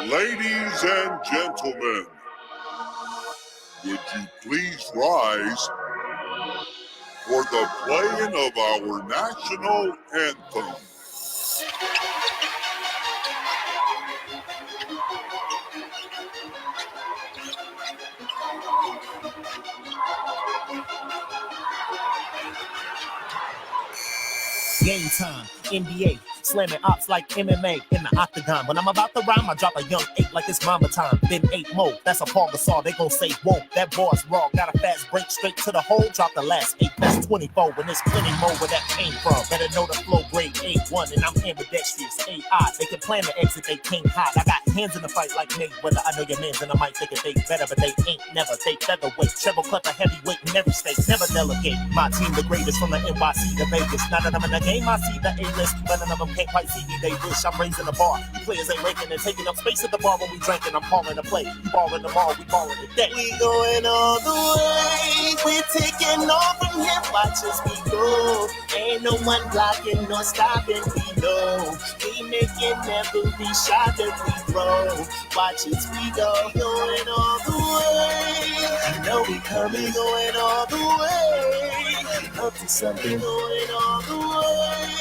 Ladies and gentlemen, would you please rise for the playing of our national anthem? Game time, NBA, slamming ops like MMA in the octagon. When I'm about to rhyme, I drop a young 8 like it's mama time. Then 8 more, that's a Paul Gasol. They gon' say, whoa, that bar's raw. Got a fast break straight to the hole. Drop the last 8, that's 24. When there's plenty more where that came from. Better know the flow grade A1, and I'm ambidextrous, AI. They can plan to exit, they came hot. I got hands in the fight like Mayweather. I know your mans and I might think it they better, but they ain't never. They featherweight, treble clever heavyweight in every state. Never delegate. My team the greatest from the NYC to Vegas. None of them in the game, I see the A-list, but none of them can't quite see me. They wish I'm raising the bar. You players ain't ranking and taking up space at the bar when we drinking. I'm calling the play. You balling the ball, we balling the day. We going all the way. We're taking off from here. Watch us we go. Ain't no one blocking nor stopping. We know we making every shot that we throw. Watch us we go. Going all the way. You know we coming, going all the way. Up to something, going all the way.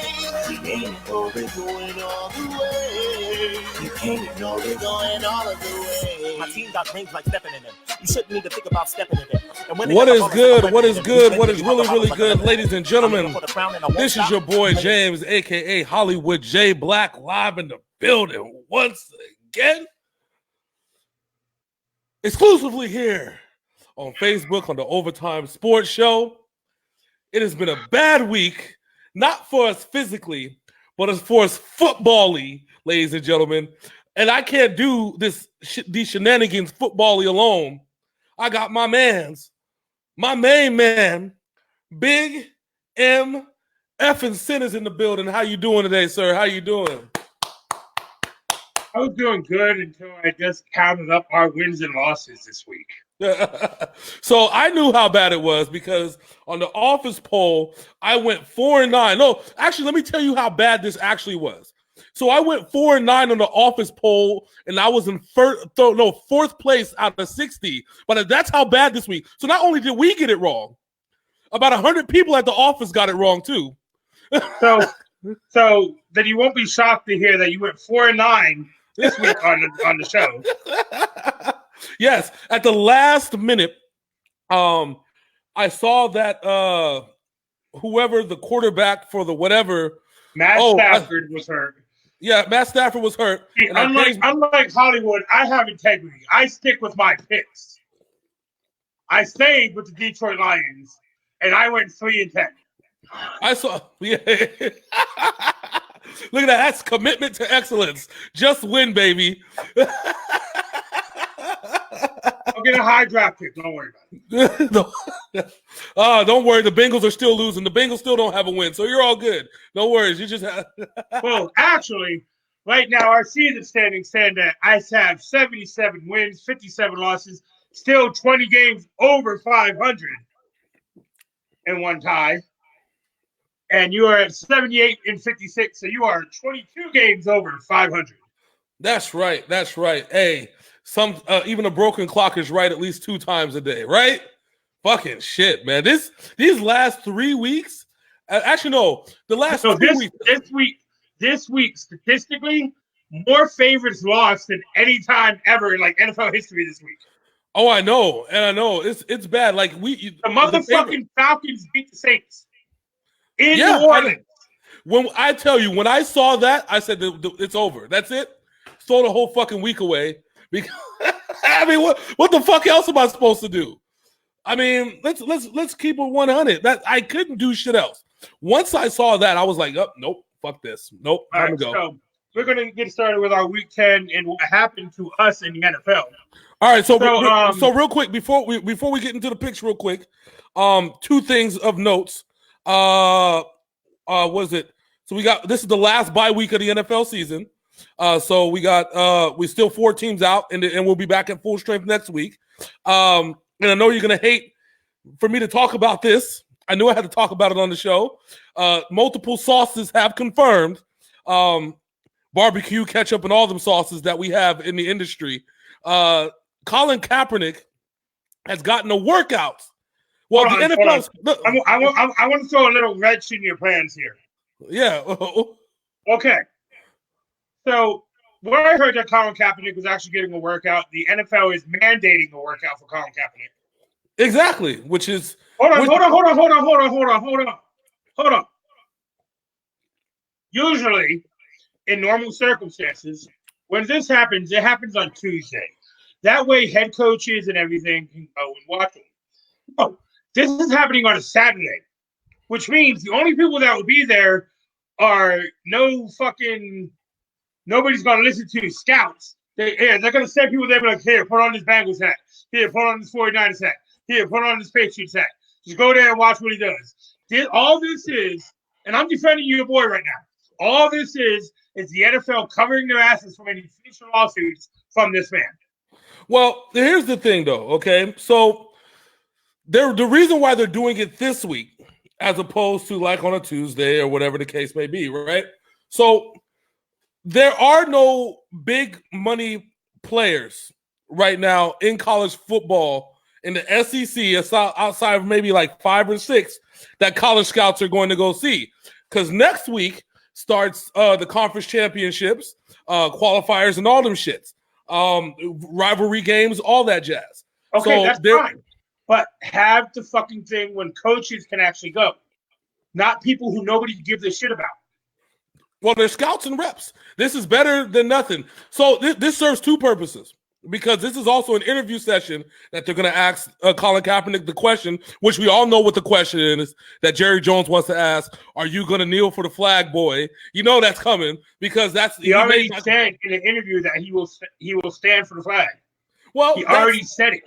You can't ignore it, going all the way. You can't ignore it, going all of the way. My team got rings like stepping in them. You shouldn't need to think about stepping in them. What is good? What is good? What is really, really good, ladies and gentlemen? This is your boy James, aka Hollywood J-Blaq, live in the building once again. Exclusively here on Facebook on the Overtime Sports Show. It has been a bad week, not for us physically, but as for us football-y, ladies and gentlemen. And I can't do these shenanigans football-y alone. I got my main man, Big M effing Syn is in the building. How you doing today, sir? How you doing? I was doing good until I just counted up our wins and losses this week. So I knew how bad it was because on the office poll, I went 4-9. No, actually, let me tell you how bad this actually was. So I went 4-9 on the office poll, and I was in fourth place out of 60. But that's how bad this week. So not only did we get it wrong, about 100 people at the office got it wrong too. So then you won't be shocked to hear that you went 4-9 this week on the show. Yes, at the last minute, I saw that whoever the quarterback for the whatever, Matt Stafford was hurt. Yeah, Matt Stafford was hurt. See, unlike Hollywood, I have integrity. I stick with my picks. I stayed with the Detroit Lions, and I went 3-10. I saw. Yeah. Look at that. That's commitment to excellence. Just win, baby. I'll get a high draft pick. Don't worry about it. Don't worry. The Bengals are still losing. The Bengals still don't have a win, so you're all good. No worries. You just have. Well, actually, right now our season standings stand at I have 77 wins, 57 losses, still 20 games over 500, and one tie. And you are at 78 and 56, so you are 22 games over 500. That's right. That's right. Hey, even a broken clock is right at least 2 times a day, right? Fucking shit, man. These last 3 weeks, actually no, the last 2 weeks. This week, statistically, more favorites lost than any time ever in like NFL history this week. Oh, I know, and I know it's bad. Like the motherfucking Falcons beat the Saints. In New Orleans. When I saw that, I said it's over. That's it. Throw the whole fucking week away. Because I mean, what the fuck else am I supposed to do? I mean, let's keep it 100. That I couldn't do shit else. Once I saw that, I was like, oh, nope, fuck this. Nope, time to go. So we're gonna get started with our week 10 and what happened to us in the NFL. All right, so real quick before we get into the picks, real quick, 2 things of notes. Was it? So this is the last bye week of the NFL season. So we still 4 teams out, and we'll be back at full strength next week. And I know you're gonna hate for me to talk about this. I knew I had to talk about it on the show. Multiple sources have confirmed barbecue, ketchup, and all them sauces that we have in the industry. Colin Kaepernick has gotten a workout. Well, the NFL. I want to throw a little wrench in your plans here. Yeah. Okay. So, what I heard that Colin Kaepernick was actually getting a workout, the NFL is mandating a workout for Colin Kaepernick. Exactly, which is hold on. Usually, in normal circumstances, when this happens, it happens on Tuesday. That way, head coaches and everything can go and watch them. Oh, this is happening on a Saturday, which means the only people that will be there are nobody's going to listen to scouts. They're going to send people there like, here, put on this Bengals hat. Here, put on this 49ers hat. Here, put on this Patriots hat. Just go there and watch what he does. All this is, and I'm defending your boy right now, all this is the NFL covering their asses from any future lawsuits from this man. Well, here's the thing, though, okay? So the reason why they're doing it this week as opposed to like on a Tuesday or whatever the case may be, right? So there are no big money players right now in college football in the SEC outside of maybe like 5 or 6 that college scouts are going to go see. Because next week starts the conference championships, qualifiers, and all them shits. Rivalry games, all that jazz. Okay, so that's fine. But have the fucking thing when coaches can actually go, not people who nobody gives a shit about. Well, they're scouts and reps. This is better than nothing. So this serves 2 purposes, because this is also an interview session that they're going to ask Colin Kaepernick the question, which we all know what the question is, that Jerry Jones wants to ask. Are you going to kneel for the flag, boy? You know that's coming, because that's he already said in the interview that he will stand for the flag. Well, he already said it.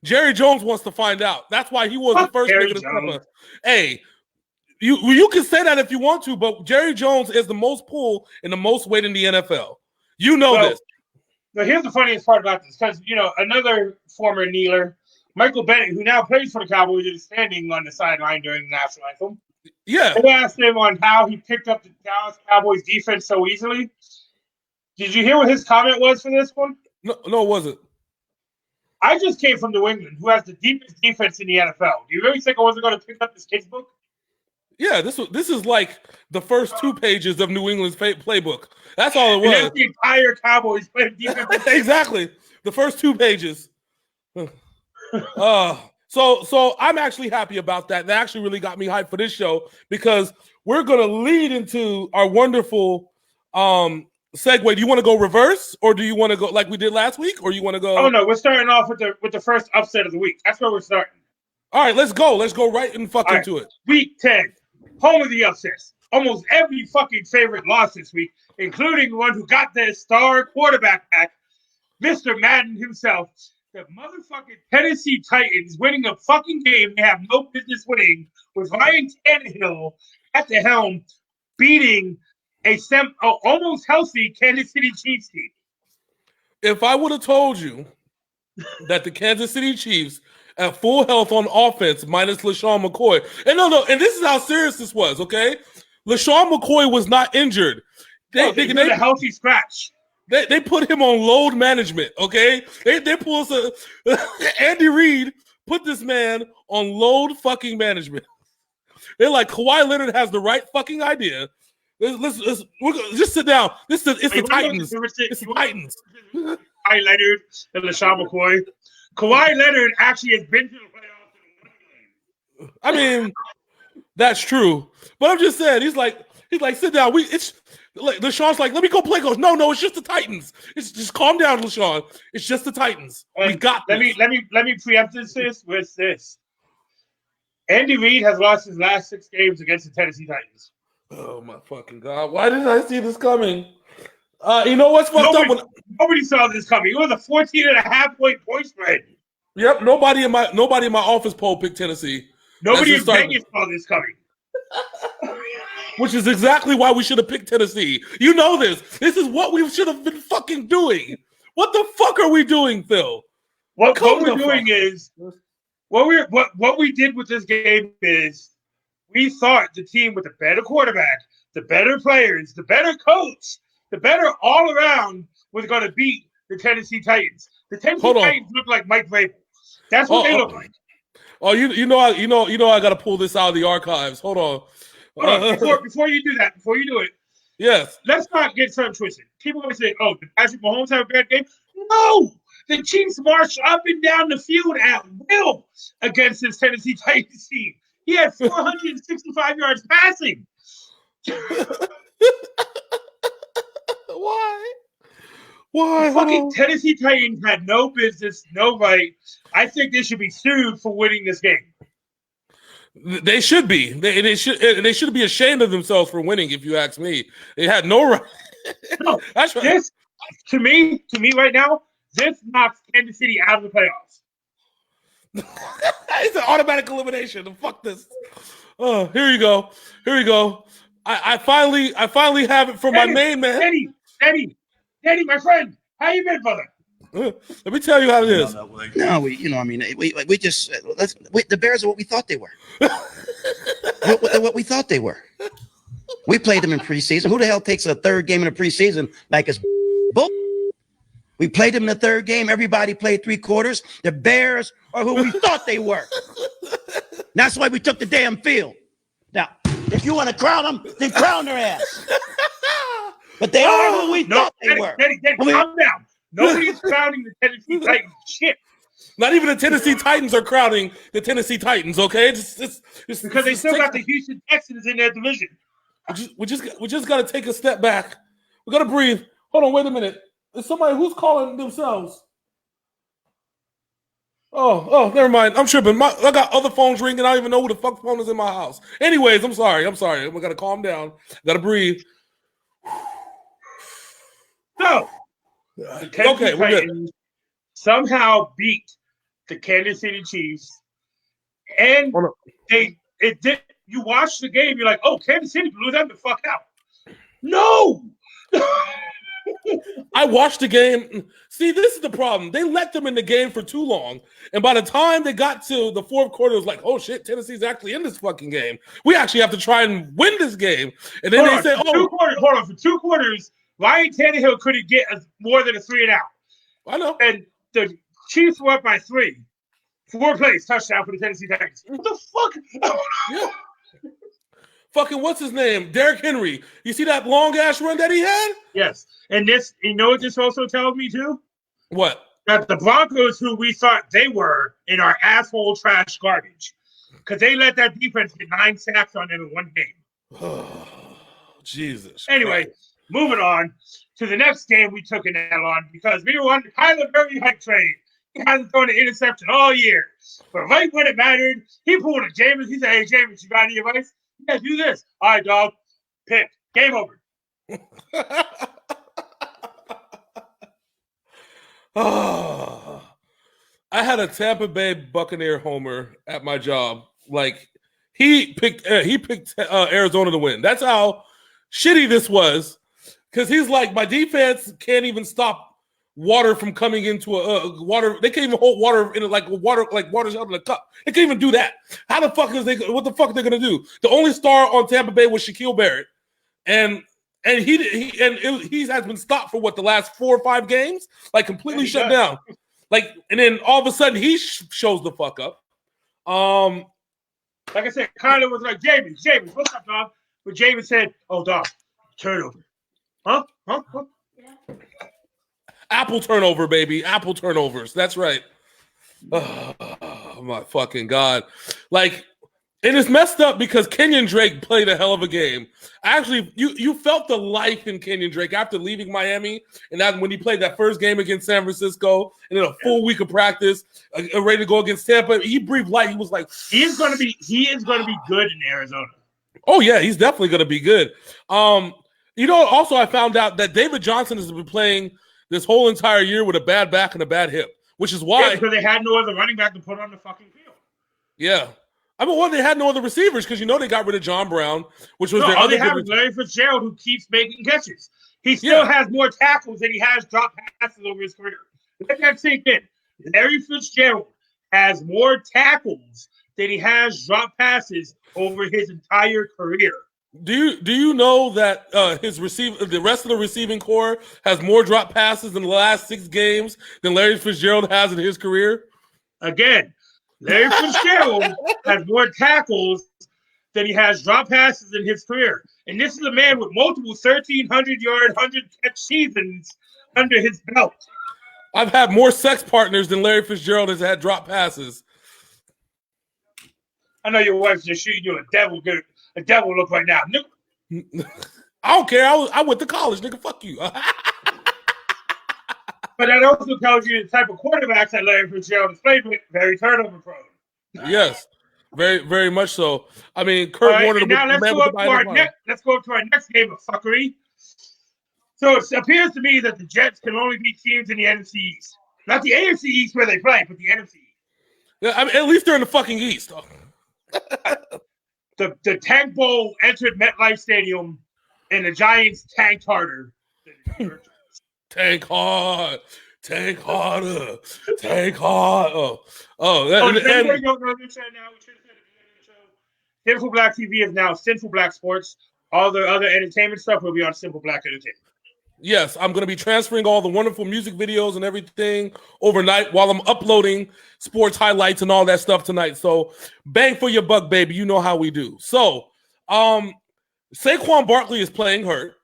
Jerry Jones wants to find out. That's why he was the first nigga to step up. Hey, you can say that if you want to, but Jerry Jones is the most pull and the most weight in the NFL. You know this. But here's the funniest part about this, because another former kneeler, Michael Bennett, who now plays for the Cowboys, is standing on the sideline during the national anthem. Yeah. They asked him on how he picked up the Dallas Cowboys defense so easily. Did you hear what his comment was for this one? No, it wasn't. I just came from New England, who has the deepest defense in the NFL. Do you really think I wasn't going to pick up this kid's book? Yeah, this is like the first 2 pages of New England's playbook. That's all it was. And that's the entire Cowboys playing defense. Exactly, the first 2 pages. So I'm actually happy about that. That actually really got me hyped for this show, because we're gonna lead into our wonderful segue. Do you want to go reverse, or do you want to go like we did last week, or you want to go? Oh no, we're starting off with the first upset of the week. That's where we're starting. All right, let's go. Let's go right and fucking to it. Week 10, home of the upsets. Almost every fucking favorite lost this week, including the one who got their star quarterback back, Mr. Madden himself. The motherfucking Tennessee Titans winning a fucking game they have no business winning, with Ryan Tannehill at the helm, beating a almost healthy Kansas City Chiefs team. If I would have told you that the Kansas City Chiefs at full health on offense minus LaShawn McCoy, and this is how serious this was, okay? LaShawn McCoy was not injured. They did a healthy scratch. They put him on load management, okay? They pull us Andy Reid put this man on load fucking management. They're like, Kawhi Leonard has the right fucking idea. Let's just sit down. It's the Titans. It's the Titans. Kawhi Leonard and LaShawn McCoy. Kawhi Leonard actually has been to the playoffs. I mean, that's true. But I'm just saying, he's like, sit down. It's like LaShawn's like, let me go play. Goes, no, it's just the Titans. It's just calm down, LaShawn. It's just the Titans. And we got this. Let me preempt this with this. Andy Reid has lost his last 6 games against the Tennessee Titans. Oh my fucking God! Why didn't I see this coming? You know what's fucked up? Nobody saw this coming. It was a 14.5 point spread. Yep. Nobody in my office poll picked Tennessee. Nobody in Vegas saw this coming. Which is exactly why we should have picked Tennessee. You know this. This is what we should have been fucking doing. What the fuck are we doing, Phil? What we're doing is what we did with this game is we thought the team with the better quarterback, the better players, the better coach The better all around was going to beat the Tennessee Titans. The Tennessee Titans look like Mike Vrabel. That's what they look like. Oh, you know, I got to pull this out of the archives. Hold on. Before you do it, yes. Let's not get something twisted. People always say, "Oh, did Patrick Mahomes have a bad game?" No, the Chiefs marched up and down the field at will against this Tennessee Titans team. He had 465 yards passing. Why? The fucking Tennessee Titans had no business, no right. I think they should be sued for winning this game. They should be. They should be ashamed of themselves for winning. If you ask me, they had no right. No, that's right. This, to me right now, this knocks Kansas City out of the playoffs. It's an automatic elimination. Fuck this. Oh, here you go. I finally have it from my main man. Eddie, my friend, how you been, brother? Let me tell you how it is. No, we just the Bears are what we thought they were. what we thought they were. We played them in preseason. Who the hell takes a third game in the preseason like it's bull? We played them in the third game. Everybody played 3 quarters. The Bears are who we thought they were. That's why we took the damn field. Now, if you want to crown them, then crown their ass. But they are who we thought they were. Eddie, calm down. Nobody's crowning the Tennessee Titans. Shit. Not even the Tennessee Titans are crowning the Tennessee Titans, okay? It's because they still got the Houston Texans in their division. We just got to take a step back. We got to breathe. Hold on, wait a minute. There's somebody who's calling themselves. Oh, never mind. I'm tripping. I got other phones ringing. I don't even know who the fuck phone is in my house. Anyways, I'm sorry. We got to calm down. Got to breathe. So, the Tennessee Titans somehow beat the Kansas City Chiefs, and you watch the game, you're like, oh, Kansas City blew them the fuck out. No! I watched the game. See, this is the problem. They let them in the game for too long, and by the time they got to the fourth quarter, it was like, oh shit, Tennessee's actually in this fucking game. We actually have to try and win this game. And then they say, for 2 quarters, Ryan Tannehill couldn't get more than a 3-and-out. I know. And the Chiefs were up by 3. 4 plays, touchdown for the Tennessee Titans. What the fuck? Yeah. Fucking what's his name? Derrick Henry. You see that long ass run that he had? Yes. And this, you know what this also tells me too? What? That the Broncos, who we thought they were, in our asshole trash garbage. Because they let that defense get 9 sacks on them in 1 game. Oh, Jesus. Anyway, moving on to the next game we took an L on because we were on the Kyler Murray hype train. He hasn't thrown an interception all year. But right when it mattered, he pulled a Jameis. He said, hey, Jameis, you got any advice? Yeah, do this. All right, dog. Pick. Game over. Oh, I had a Tampa Bay Buccaneer homer at my job. Like he picked Arizona to win. That's how shitty this was. Because he's like, my defense can't even stop water from coming into a water. They can't even hold water in water's out in a cup. They can't even do that. How the fuck what the fuck are they gonna do? The only star on Tampa Bay was Shaquille Barrett, and he has been stopped for the last 4 or 5 games, like completely shut down. Like, and then all of a sudden he shows the fuck up. Like I said, Kyler was like, James, what's up, dog? But James said, oh, dog, turnover. Huh? Yeah. Apple turnover, baby. Apple turnovers. That's right. Oh, my fucking God. Like, and it's messed up because Kenyon Drake played a hell of a game. Actually, you felt the life in Kenyon Drake after leaving Miami, and that when he played that first game against San Francisco, and then a full week of practice, ready to go against Tampa. He breathed life. He was like, he is going to be good in Arizona. Oh yeah, he's definitely going to be good. Also I found out that David Johnson has been playing this whole entire year with a bad back and a bad hip, which is why because they had no other running back to put on the fucking field. Yeah. They had no other receivers because they got rid of John Brown, which was all they have is Larry Fitzgerald, who keeps making catches. He still has more tackles than he has drop passes over his career. Let that sink in. Larry Fitzgerald has more tackles than he has drop passes over his entire career. Do you know that the rest of the receiving core has more drop passes in the last 6 games than Larry Fitzgerald has in his career? Again, Larry Fitzgerald has more tackles than he has drop passes in his career. And this is a man with multiple 1,300-yard, 100-catch seasons under his belt. I've had more sex partners than Larry Fitzgerald has had drop passes. I know your wife's just shooting you a devil look right now. I don't care. I went to college, nigga. Fuck you. But that also tells you the type of quarterbacks that Larry Fitzgerald has played with, very turnover prone. Yes, very, very much so. I mean, Kurt Warner. Now let's go up to our next game of fuckery. So it appears to me that the Jets can only beat teams in the NFC East. Not the AFC East where they play, but the NFC East. Yeah, I mean, at least they're in the fucking East. The Tank Bowl entered MetLife Stadium, and the Giants tanked harder. Tank hard, tank harder, tank hard. Anybody don't understand now? We should have said at the beginning of the show. Sinful Black TV is now Sinful Black Sports. All the other entertainment stuff will be on Sinful Black Entertainment. Yes, I'm going to be transferring all the wonderful music videos and everything overnight while I'm uploading sports highlights and all that stuff tonight. So bang for your buck, baby. You know how we do. So Saquon Barkley is playing hurt.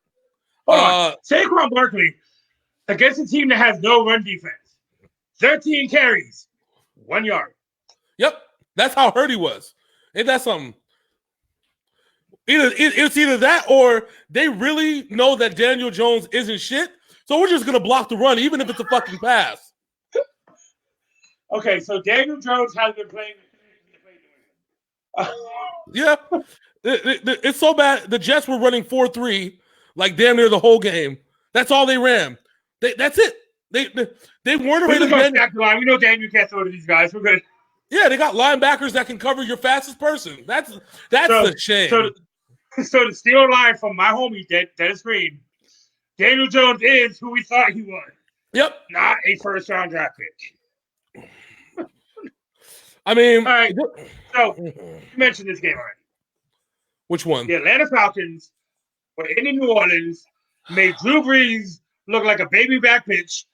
Saquon Barkley against a team that has no run defense. 13 carries, 1 yard. Yep, that's how hurt he was. Ain't that something? It's either that or they really know that Daniel Jones isn't shit, so we're just going to block the run, even if it's a fucking pass. Okay, so Daniel Jones has been playing. Yeah, it's so bad. The Jets were running 4-3 like damn near the whole game. That's all they ran. That's it. They weren't afraid of line. We know Daniel can't throw to these guys. We're good. Yeah, they got linebackers that can cover your fastest person. That's the shame. So the steal line from my homie, Dennis Green, Daniel Jones is who we thought he was. Yep. Not a first-round draft pick. I mean... All right, so you mentioned this game already. Which one? The Atlanta Falcons were in New Orleans, made Drew Brees look like a baby back bitch,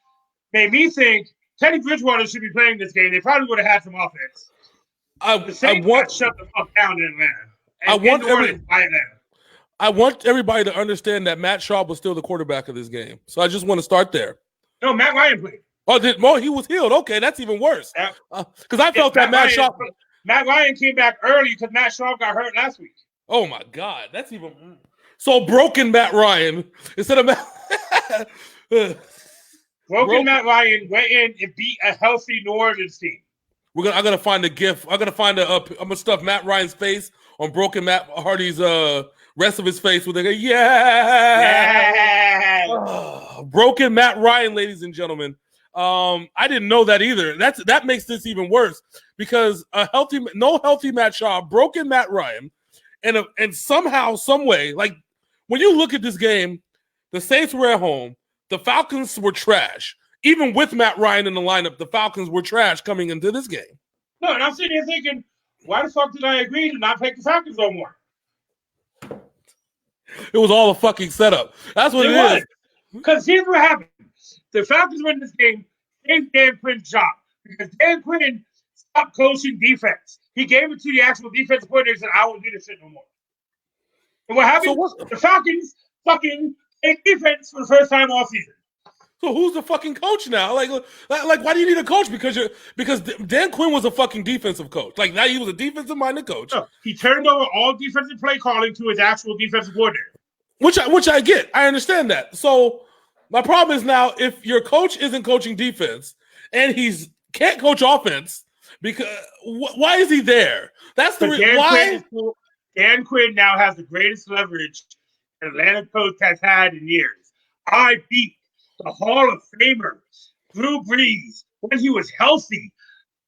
made me think Teddy Bridgewater should be playing this game. They probably would have had some offense. I want shut the fuck down in Atlanta. I want everybody to understand that Matt Schaub was still the quarterback of this game. So I just want to start there. No, Matt Ryan played. He was healed. Okay, that's even worse. Because I felt that Matt Ryan came back early because Matt Schaub got hurt last week. Oh my God, that's even so broken. Matt Ryan instead of broken Matt Ryan went in and beat a healthy New Orleans team. I'm gonna find a GIF. I'm gonna stuff Matt Ryan's face on broken Matt Hardy's rest of his face with a broken Matt Ryan, ladies and gentlemen. I didn't know that either. That makes this even worse because no healthy Matt Schaub, broken Matt Ryan, and somehow, some way, like when you look at this game, the Saints were at home, the Falcons were trash. Even with Matt Ryan in the lineup, the Falcons were trash coming into this game. No, and I'm sitting here thinking, why the fuck did I agree to not pick the Falcons no more? It was all a fucking setup. That's what it is. Because here's what happened. The Falcons win this game, gave Dan Quinn's job. Because Dan Quinn stopped coaching defense. He gave it to the actual defense coordinator and said, I won't do this shit no more. And what happened? The Falcons fucking played defense for the first time all season. So who's the fucking coach now? Like, why do you need a coach? Because Dan Quinn was a fucking defensive coach. Like, now he was a defensive-minded coach. No, he turned over all defensive play calling to his actual defensive coordinator. Which I get. I understand that. So my problem is now if your coach isn't coaching defense and can't coach offense, because why is he there? That's the reason why. Dan Quinn now has the greatest leverage an Atlanta coach has had in years. I beat the Hall of Famer, Drew Brees, when he was healthy.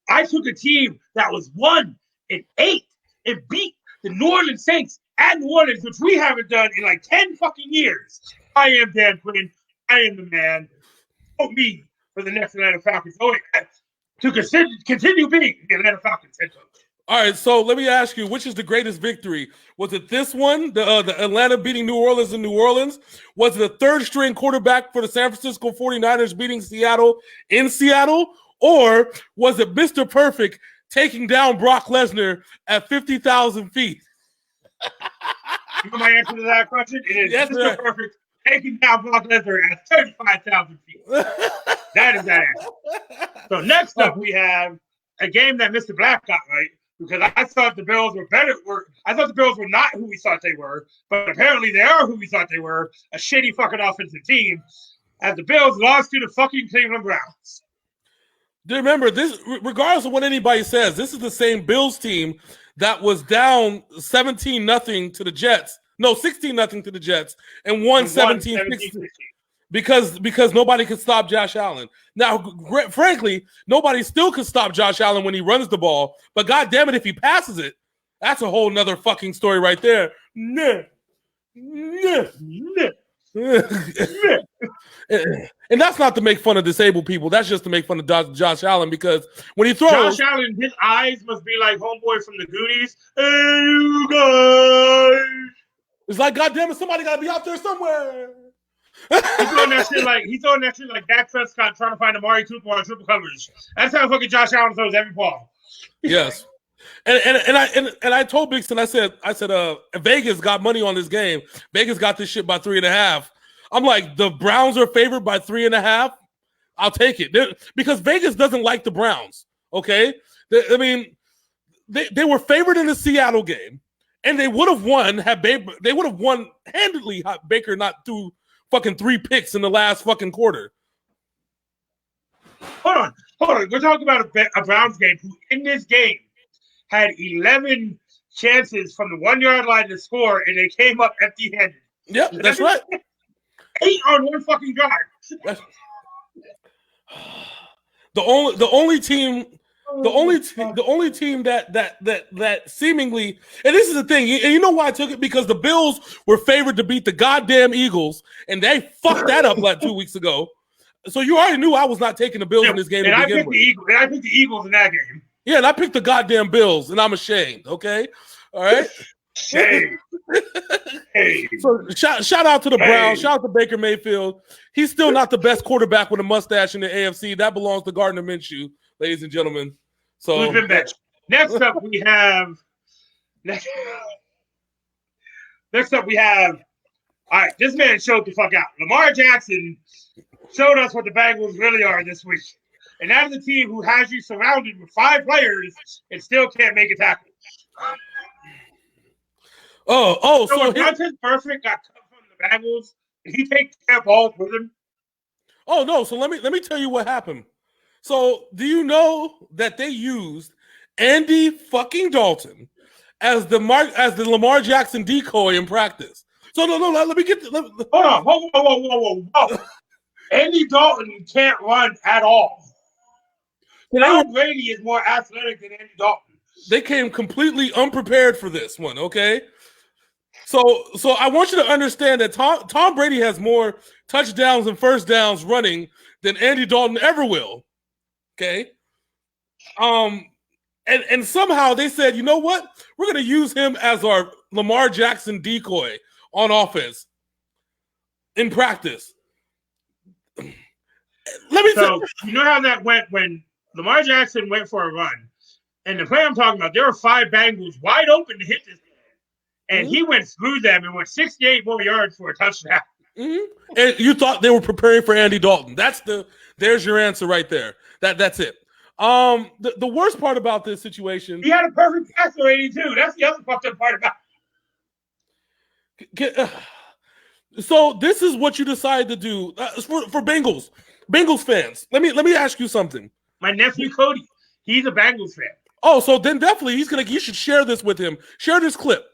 I took a team that was 1-8 and beat the New Orleans Saints at New Orleans, which we haven't done in like 10 fucking years. I am Dan Quinn. I am the man. Vote me for the next Atlanta Falcons. To continue being the Atlanta Falcons head coach. All right, so let me ask you, which is the greatest victory? Was it this one, the Atlanta beating New Orleans in New Orleans? Was it a third-string quarterback for the San Francisco 49ers beating Seattle in Seattle? Or was it Mr. Perfect taking down Brock Lesnar at 50,000 feet? You know my answer to that question? It is Yes, Mr. sir. Perfect taking down Brock Lesnar at 35,000 feet. That is that answer. So next up, we have a game that Mr. Black got right, because I thought the Bills were better. I thought the Bills were not who we thought they were, but apparently they are who we thought they were, a shitty fucking offensive team, as the Bills lost to the fucking Cleveland Browns. Remember, this, regardless of what anybody says, this is the same Bills team that was down 17-0 to the Jets. No, 16-0 to the Jets and won 17-16 because nobody could stop Josh Allen. Now, frankly, nobody still could stop Josh Allen when he runs the ball, but God damn it, if he passes it, that's a whole nother fucking story right there. And that's not to make fun of disabled people. That's just to make fun of Josh Allen, because when he throws, Josh Allen, his eyes must be like homeboy from the Goonies. Hey, you guys! It's like, God damn it, somebody got to be out there somewhere. He's throwing that shit like Dak Prescott trying to find Amari Cooper on triple coverage. That's how fucking Josh Allen throws every ball. Yes. And I told Bixton, I said, Vegas got money on this game. Vegas got this shit by 3.5. I'm like, the Browns are favored by 3.5. I'll take it. Because Vegas doesn't like the Browns. Okay. They were favored in the Seattle game, and they would have won they would have won handedly had Baker not threw fucking 3 picks in the last fucking quarter. Hold on. We're talking about a Browns game who in this game had 11 chances from the 1 yard line to score, and they came up empty-handed. Yep, that's right. 8 on one fucking drive. The only team that seemingly, and this is the thing, and you know why I took it? Because the Bills were favored to beat the goddamn Eagles, and they fucked that up like 2 weeks ago. So you already knew I was not taking the Bills in this game. And I picked the Eagles in that game. Yeah, and I picked the goddamn Bills, and I'm ashamed. Okay, all right. Shame. Hey. So shout out to the Browns. Shout out to Baker Mayfield. He's still not the best quarterback with a mustache in the AFC. That belongs to Gardner Minshew, ladies and gentlemen. So who's been benched? Next up we have. All right, this man showed the fuck out. Lamar Jackson showed us what the Bengals really are this week. And that is a team who has you surrounded with 5 players and still can't make a tackle. So Montez Perfect got cut from the Bengals. Did he take 10 balls with him? Oh no! So let me tell you what happened. So do you know that they used Andy fucking Dalton as the Lamar Jackson decoy in practice? So no. Let me get. Hold on. Whoa. Andy Dalton can't run at all. Tom Brady is more athletic than Andy Dalton. They came completely unprepared for this one. Okay. So I want you to understand that Tom Brady has more touchdowns and first downs running than Andy Dalton ever will. Okay. And somehow they said, you know what? We're going to use him as our Lamar Jackson decoy on offense in practice. You know how that went when Lamar Jackson went for a run, and the play I'm talking about, there were 5 Bengals wide open to hit this man, and he went through them and went 68 more yards for a touchdown. Mm-hmm. And you thought they were preparing for Andy Dalton. There's your answer right there. That's it. The worst part about this situation, he had a perfect passer rating too. That's the other fucked up part about it. So this is what you decided to do for Bengals fans. Let me ask you something. My nephew Cody, he's a Bengals fan. Oh, so then definitely you should share this with him. Share this clip.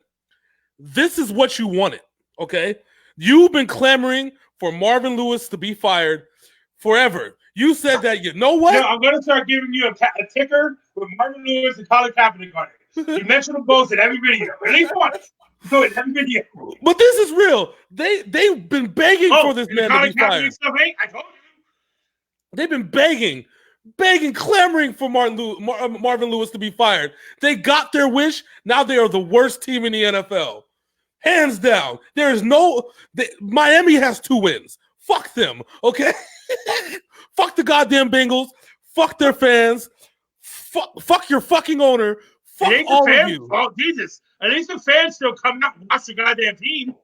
This is what you wanted, okay? You've been clamoring for Marvin Lewis to be fired forever. You said that, you know what? No, I'm going to start giving you a ticker with Marvin Lewis and Colin Kaepernick on it. You mention them both in every video. At least once. Do it in every video. But this is real. They've been begging for this man to be fired. Stuff, hey? I told you. They've been begging begging, clamoring for Marvin Lewis to be fired. They got their wish. Now they are the worst team in the NFL. Hands down. There is Miami has 2 wins. Fuck them, okay? Fuck the goddamn Bengals. Fuck their fans. Fuck your fucking owner. Fuck all of you. Oh, Jesus. At least the fans still come out and watch the goddamn team.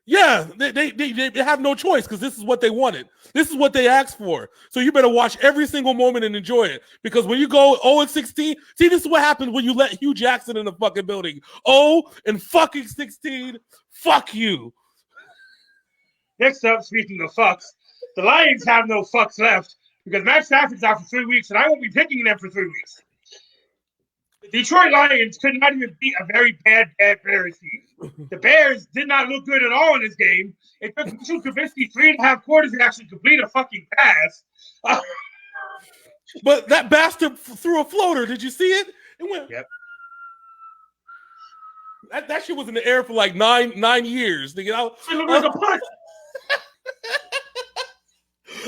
Yeah, they have no choice because this is what they wanted. This is what they asked for. So you better watch every single moment and enjoy it. Because when you go 0-16, see, this is what happens when you let Hugh Jackson in the fucking building. 0-16, fuck you. Next up, speaking of fucks, the Lions have no fucks left because Matt Stafford's out for 3 weeks, and I won't be picking them for 3 weeks. The Detroit Lions could not even beat a very bad Bears team. The Bears did not look good at all in this game. It took Mitchell Trubisky 3.5 quarters to actually complete a fucking pass. But that bastard threw a floater. Did you see it? It went. Yep. That shit was in the air for like nine years. It looked like a punt.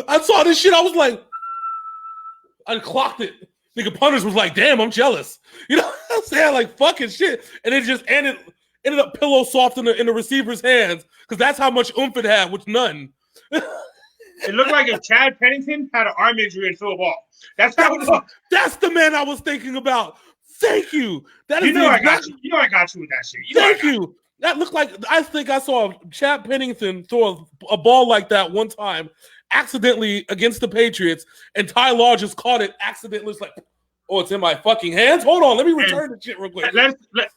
I saw this shit. I was like, I clocked it. Nigga, punters was like, damn, I'm jealous. You know what I'm saying? Like, fucking shit. And it just ended up pillow soft in the receiver's hands because that's how much oomph it had, which none. It looked like if Chad Pennington had an arm injury and threw a ball. That's how it looked. That's the man I was thinking about. Thank you. That is I got you. You know I got you with that shit. Thank you. That looked like, I think I saw Chad Pennington throw a ball like that one time accidentally against the Patriots, and Ty Law just caught it accidentally. It's like, oh, it's in my fucking hands? Hold on, let me return the shit real quick.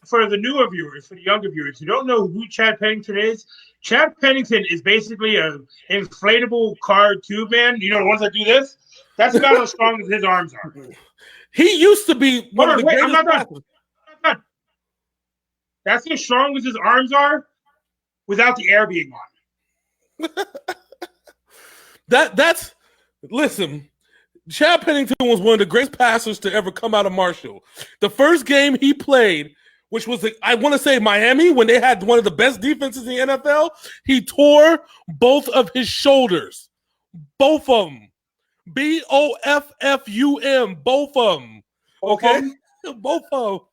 For the newer viewers, for the younger viewers who don't know who Chad Pennington is, Chad Pennington is basically an inflatable car tube man. You know the ones that do this? That's about as strong as his arms are. He used to be one of the greatest. I'm not done. That's as strong as his arms are without the air being on. Listen, Chad Pennington was one of the greatest passers to ever come out of Marshall. The first game he played, which was, I want to say Miami, when they had one of the best defenses in the NFL, he tore both of his shoulders. Both of them. BOFFUM. Both of them. Okay? Both of them.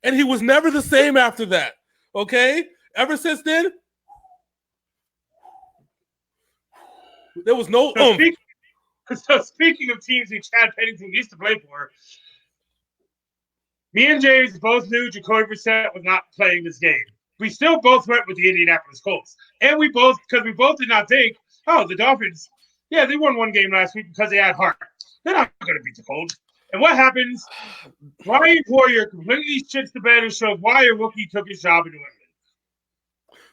And he was never the same after that. Okay? Ever since then, there was no So speaking of teams who Chad Pennington used to play for, me and James both knew Jacoby Brissett was not playing this game. We still both went with the Indianapolis Colts. And we both did not think, oh, the Dolphins, yeah, they won one game last week because they had heart. They're not going to beat the Colts. And what happens? Brian Hoyer completely shits the bed and shows why a rookie took his job in New England.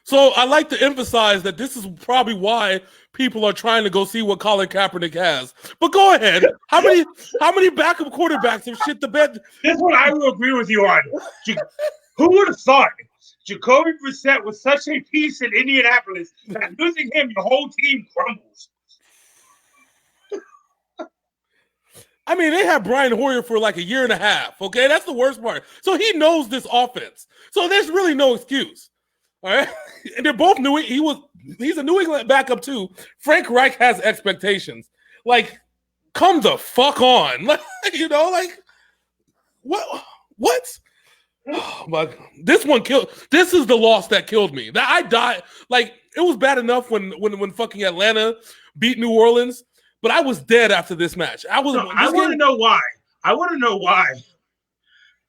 So I like to emphasize that this is probably why people are trying to go see what Colin Kaepernick has. But go ahead. How many backup quarterbacks have shit the bed? This one I will agree with you on. Who would have thought Jacoby Brissett was such a piece in Indianapolis that losing him, the whole team crumbles? I mean, they had Brian Hoyer for like a year and a half, okay? That's the worst part. So he knows this offense. So there's really no excuse. All right? And they're both he's a New England backup too. Frank Reich has expectations. Like, come the fuck on. Like, you know, like, what? Oh my, this is the loss that killed me. That I died. Like, it was bad enough when fucking Atlanta beat New Orleans. But I was dead after this match. I want to know why. I want to know why.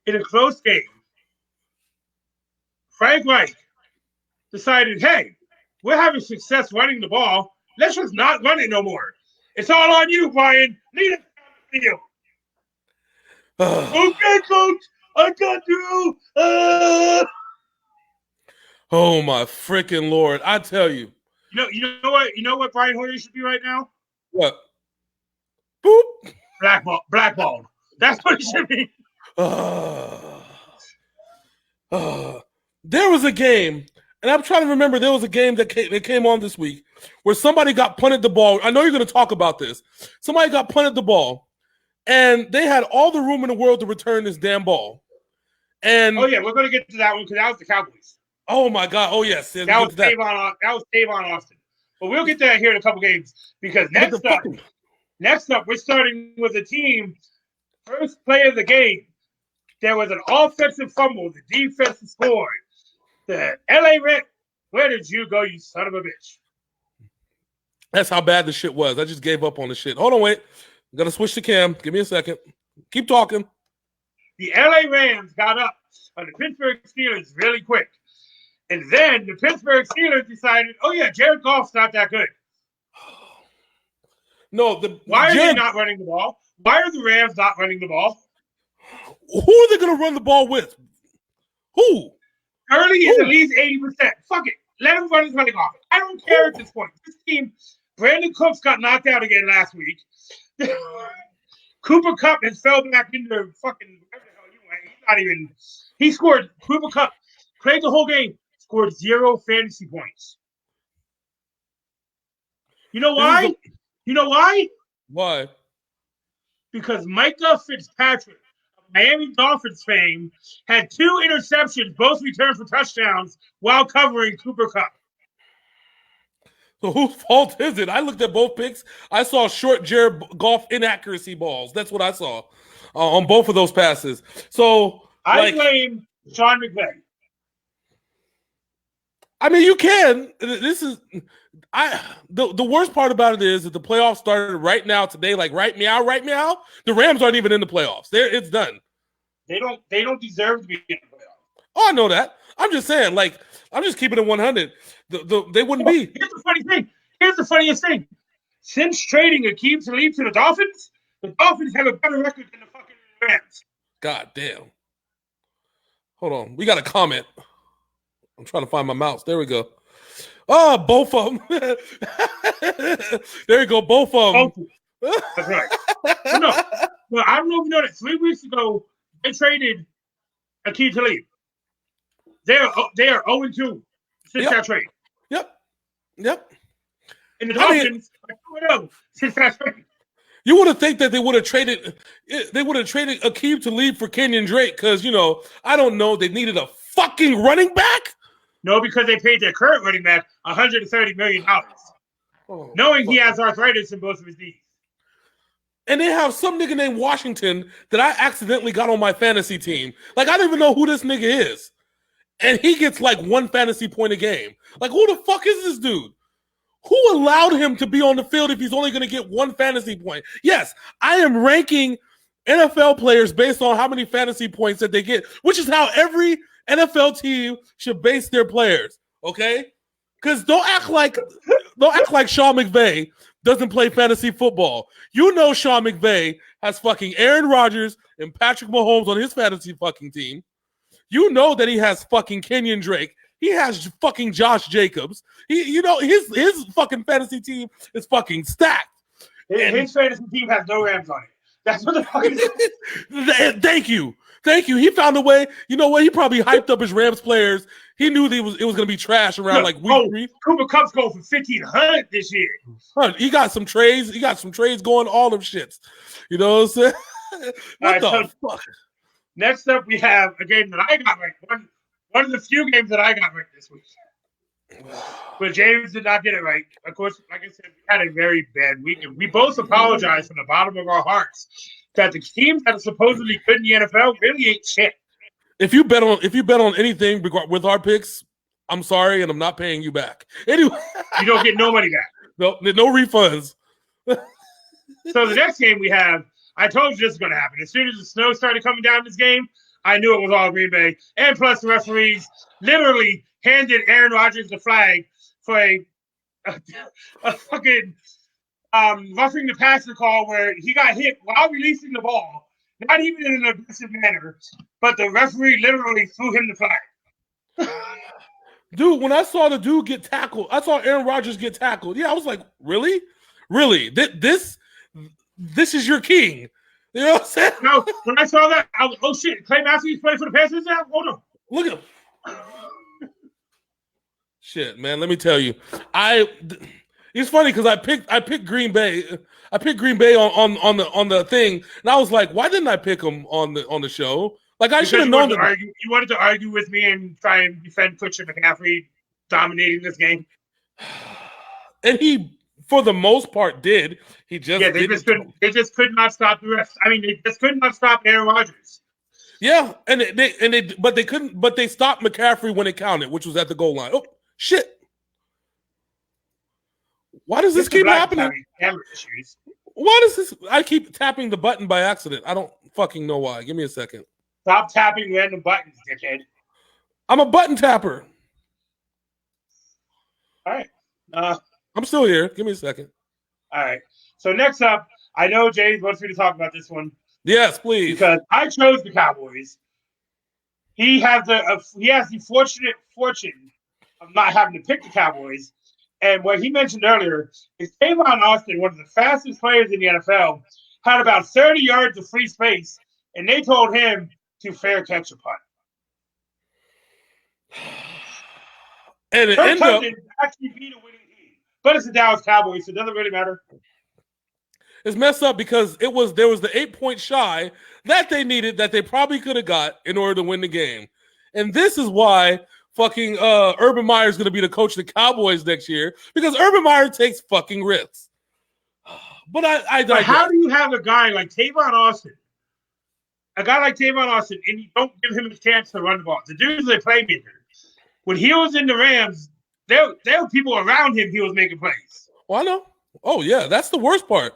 In a close game, Frank Reich decided, hey, we're having success running the ball. Let's just not run it no more. It's all on you, Brian. Lead it down the field. Okay, coach. I got you. Oh my freaking Lord! I tell you. You know what Brian Hoyer should be right now? What? Boop. Blackballed. That's what it should be. There was a game, and I'm trying to remember. There was a game that came on this week where somebody got punted the ball. I know you're going to talk about this. Somebody got punted the ball, and they had all the room in the world to return this damn ball. And oh yeah, we're going to get to that one because that was the Cowboys. Oh my God! Oh yes, that was Tavon Austin. But we'll get to that here in a couple games because next up, Next up, we're starting with a team. First play of the game. There was an offensive fumble. The defense scored. The LA Rams. Where did you go, you son of a bitch? That's how bad the shit was. I just gave up on the shit. Hold on, wait. I'm going to switch to Cam. Give me a second. Keep talking. The LA Rams got up on the Pittsburgh Steelers really quick. And then the Pittsburgh Steelers decided, oh, yeah, Jared Goff's not that good. No, why are they not running the ball? Why are the Rams not running the ball? Who are they going to run the ball with? Who? Early is at least 80%. Fuck it. Let him run his running off. I don't care at this point. This team, Brandon Cooks got knocked out again last week. Cooper Kupp has fell back into fucking whatever the hell you went. He's not even. He scored. Cooper Kupp played the whole game. Scored 0 fantasy points. You know why? You know why? Why? Because Micah Fitzpatrick, of Miami Dolphins fame, had 2 interceptions, both returned for touchdowns, while covering Cooper Kupp. So whose fault is it? I looked at both picks. I saw short Jared Goff inaccuracy balls. That's what I saw on both of those passes. So I blame Sean McVay. I mean, you can. This is the worst part about it is that the playoffs started right now today. Like right meow. The Rams aren't even in the playoffs. It's done. They don't deserve to be in the playoffs. Oh, I know that. I'm just saying. Like I'm just keeping it 100. They wouldn't be. Here's the funny thing. Here's the funniest thing. Since trading Akeem Talib to the Dolphins have a better record than the fucking Rams. God damn. Hold on. We got a comment. I'm trying to find my mouse. There we go. Oh, both of them. There you go. Both of them. That's right. Well, I don't know if you know that 3 weeks ago, they traded Akeem Talib. They are 0-2 since that trade. Yep. And the Dolphins are 2-0 since that trade. You would have think that they would have traded Akeem Talib for Kenyon Drake because, I don't know, they needed a fucking running back? No, because they paid their current running back $130 million, knowing he has arthritis in both of his knees. And they have some nigga named Washington that I accidentally got on my fantasy team. Like, I don't even know who this nigga is. And he gets like 1 fantasy point a game. Like, who the fuck is this dude? Who allowed him to be on the field if he's only going to get 1 fantasy point? Yes, I am ranking NFL players based on how many fantasy points that they get, which is how every NFL team should base their players, okay? Because don't act like Sean McVay doesn't play fantasy football. You know Sean McVay has fucking Aaron Rodgers and Patrick Mahomes on his fantasy fucking team. You know that he has fucking Kenyon Drake. He has fucking Josh Jacobs. His fucking fantasy team is fucking stacked. His fantasy team has no Rams on it. That's what the fuck is. Thank you. He found a way. You know what? He probably hyped up his Rams players. He knew it was going to be trash around like week 3. Cooper Kupp's going for 1,500 this year. He got some trades. Going all them shits. You know what I'm saying? What the fuck? Next up, we have a game that I got right. One of the few games that I got right this week. But James did not get it right. Of course, like I said, we had a very bad week, and we both apologize from the bottom of our hearts that the teams that are supposedly good in the NFL really ain't shit. If you bet on anything with our picks, I'm sorry, and I'm not paying you back. Anyway, you don't get no money back. No refunds. So the next game we have, I told you this was going to happen. As soon as the snow started coming down this game, I knew it was all Green Bay. And plus the referees literally handed Aaron Rodgers the flag for a fucking roughing the passer call where he got hit while releasing the ball. Not even in an aggressive manner, but the referee literally threw him the flag. Dude, when I saw the dude get tackled, I saw Aaron Rodgers get tackled. Yeah, I was like, really? Really? This is your king. You know what I'm saying? No, when I saw that, I was, oh shit, Clay Matthews playing for the Panthers now? Hold on. Look at him. Shit, man, let me tell you. It's funny because I picked Green Bay. I picked Green Bay on the thing, and I was like, why didn't I pick them on the show? Like I should have known that. You wanted to argue with me and try and defend Christian McCaffrey dominating this game. And he for the most part, did. He just they just could not stop the refs. I mean, they just could not stop Aaron Rodgers. Yeah, but they couldn't. But they stopped McCaffrey when it counted, which was at the goal line. Oh shit! Why does this keep happening? Why does this? I keep tapping the button by accident. I don't fucking know why. Give me a second. Stop tapping random buttons, dickhead. I'm a button tapper. All right. I'm still here. Give me a second. All right. So next up, I know Jay wants me to talk about this one. Yes, please. Because I chose the Cowboys. He has the fortunate fortune of not having to pick the Cowboys. And what he mentioned earlier is Tavon Austin, one of the fastest players in the NFL, had about 30 yards of free space, and they told him to fair catch a punt. And it Kirk Cousins actually beat a winning team, but it's the Dallas Cowboys, so it doesn't really matter. It's messed up because there was the 8-point shy that they needed that they probably could have got in order to win the game. And this is why fucking Urban Meyer is going to be the coach of the Cowboys next year, because Urban Meyer takes fucking risks. But But how do you have a guy like Tavon Austin, and you don't give him a chance to run the ball? The dude's a playmaker. When he was in the Rams, there were people around him he was making plays. Oh, I know. Oh, yeah, that's the worst part.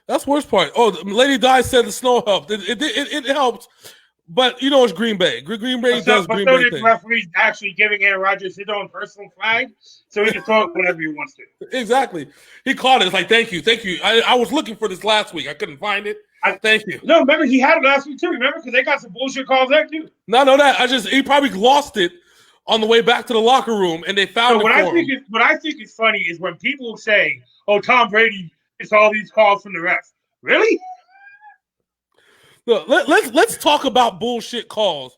That's the worst part. Oh, Lady Di said the snow helped. It helped, but you know it's Green Bay. Green Bay does Green Bay things. The referee's actually giving Aaron Rodgers his own personal flag, so he can throw it whenever he wants to. Exactly. He caught it. It's like, thank you. I was looking for this last week. I couldn't find it. Thank you. No, remember, he had it last week too. Remember, because they got some bullshit calls there too. No, that. He probably lost it on the way back to the locker room, and they found it. What I think is funny is when people say, "Oh, Tom Brady gets all these calls from the refs." Really? Look, let's talk about bullshit calls.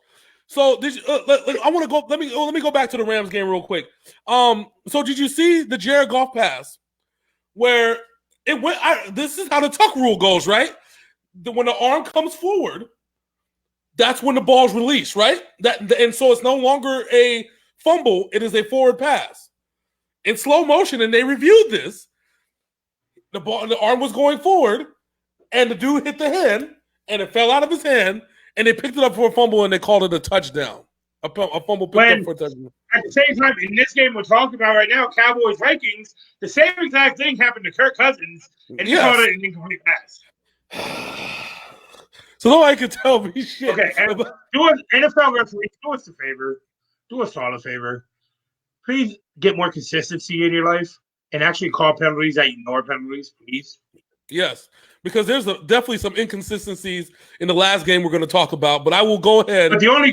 So I want to go. Let me go back to the Rams game real quick. So did you see the Jared Goff pass where it went? This is how the tuck rule goes, right? When the arm comes forward, that's when the ball's released, right? And so it's no longer a fumble; it is a forward pass in slow motion. And they reviewed this. The arm was going forward, and the dude hit the hand, and it fell out of his hand, and they picked it up for a fumble, and they called it a touchdown. A fumble picked up for a touchdown. At the same time, in this game we're talking about right now, Cowboys Vikings, the same exact thing happened to Kirk Cousins, and he called it an incomplete pass. So nobody can tell me shit. Okay, and NFL referees, do us a favor. Do us all a favor. Please get more consistency in your life and actually call penalties that ignore penalties, please. Yes, because there's definitely some inconsistencies in the last game we're going to talk about, but I will go ahead. But the only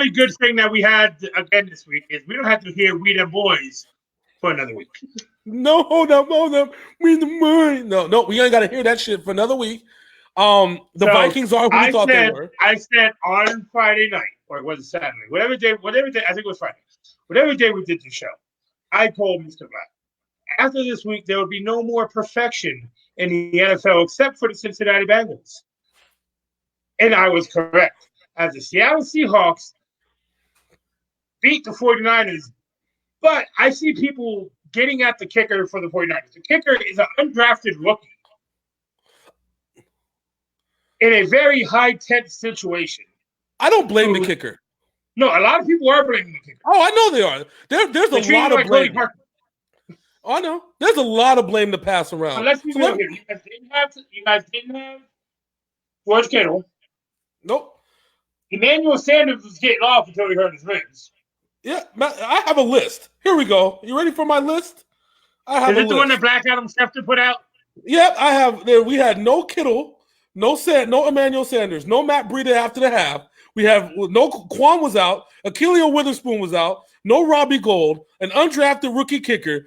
good thing that we had again this week is we don't have to hear "We the Boys" for another week. No, hold up. We the boys. No, we ain't got to hear that shit for another week. Vikings are who we thought they were. I said on Friday night, or was it Saturday? Whatever day, I think it was Friday. Whatever day we did the show, I told Mr. Black, after this week, there will be no more perfection in the NFL except for the Cincinnati Bengals. And I was correct. As the Seattle Seahawks beat the 49ers, but I see people getting at the kicker for the 49ers. The kicker is an undrafted rookie in a very high-tense situation. I don't blame the kicker. No, a lot of people are blaming the kicker. Oh, I know they are. There's a lot of blame. Oh, I know. There's a lot of blame to pass around. So let's be real here. You guys didn't have George Kittle. Nope. Emmanuel Sanders was getting off until he hurt his ribs. Yeah, I have a list. Here we go. You ready for my list? I have Is it the one that Black Adam Schefter put out? Yep, I have. We had no Kittle, no Emmanuel Sanders, no Matt Breida after the half. We have no Quan was out, Achilleo Witherspoon was out, no Robbie Gould, an undrafted rookie kicker.